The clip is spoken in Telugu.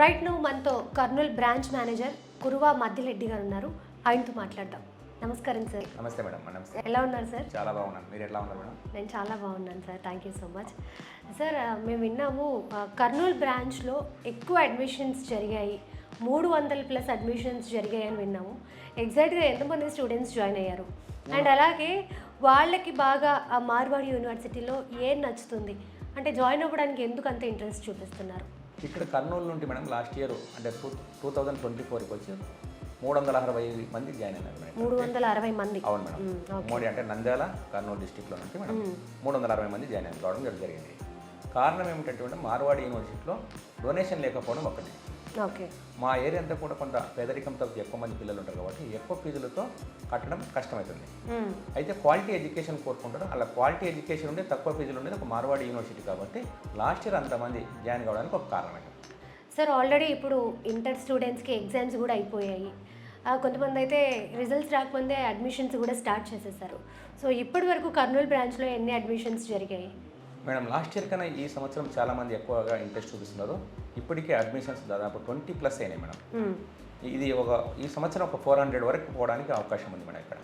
రైట్ నౌ మనతో కర్నూలు బ్రాంచ్ మేనేజర్ కురువా మద్దిరెడ్డి గారు ఉన్నారు. ఆయనతో మాట్లాడదాం. నమస్కారం సార్. నమస్తే మేడం. నమస్తే. ఎలా ఉన్నారు సార్? చాలా బాగున్నాను. మీరు ఎట్లా ఉన్నారు మేడం? నేను చాలా బాగున్నాను sir. Thank you so much sir. మేము విన్నాము కర్నూలు బ్రాంచ్లో ఎక్కువ అడ్మిషన్స్ జరిగాయి, 300+ అడ్మిషన్స్ జరిగాయని విన్నాము. ఎగ్జాక్ట్గా ఎంతమంది స్టూడెంట్స్ జాయిన్ అయ్యారు? అండ్ అలాగే వాళ్ళకి బాగా ఆ మార్వాడి యూనివర్సిటీలో ఏం నచ్చుతుంది, అంటే జాయిన్ అవ్వడానికి ఎందుకు అంత ఇంట్రెస్ట్ చూపిస్తున్నారు? ఇక్కడ కర్నూలు నుండి మేడం లాస్ట్ ఇయర్ అంటే 2024కి వచ్చి 360 మంది జాయిన్ అయినారు మేడం. 360 మంది? అవును మేడం. మోడీ అంటే నంద్యాల కర్నూలు డిస్టిక్లో నుంచి మేడం 360 మంది జాయిన్ అయిన రావడం జరిగింది. కారణం ఏమిటంటే మార్వాడి యూనివర్సిటీలో డొనేషన్ లేకపోవడం ఒకటి. ఓకే. మా ఏరియా అంతా కూడా కొంత పేదరికంతో ఎక్కువ మంది పిల్లలు ఉంటారు కాబట్టి ఎక్కువ ఫీజులతో కట్టడం కష్టమవుతుంది. అయితే క్వాలిటీ ఎడ్యుకేషన్ కోరుకుంటారు. అలా క్వాలిటీ ఎడ్యుకేషన్ ఉండే తక్కువ ఫీజులు ఉండేది ఒక మార్వాడి యూనివర్సిటీ కాబట్టి లాస్ట్ ఇయర్ అంతమంది జాయిన్ కావడానికి ఒక కారణం. సార్ ఆల్రెడీ ఇప్పుడు ఇంటర్ స్టూడెంట్స్కి ఎగ్జామ్స్ కూడా అయిపోయాయి. కొంతమంది అయితే రిజల్ట్స్ రాకముందే అడ్మిషన్స్ కూడా స్టార్ట్ చేసేసారు. సో ఇప్పటి వరకు కర్నూలు బ్రాంచ్లో ఎన్ని అడ్మిషన్స్ జరిగాయి? మేడం లాస్ట్ ఇయర్ కన్నా ఈ సంవత్సరం చాలామంది ఎక్కువగా ఇంట్రెస్ట్ చూపిస్తున్నారు. ఇప్పటికే అడ్మిషన్స్ దాదాపు 20+ అయినాయి మేడం. ఇది ఈ సంవత్సరం ఒక 400 వరకు పోవడానికి అవకాశం ఉంది మేడం ఇక్కడ.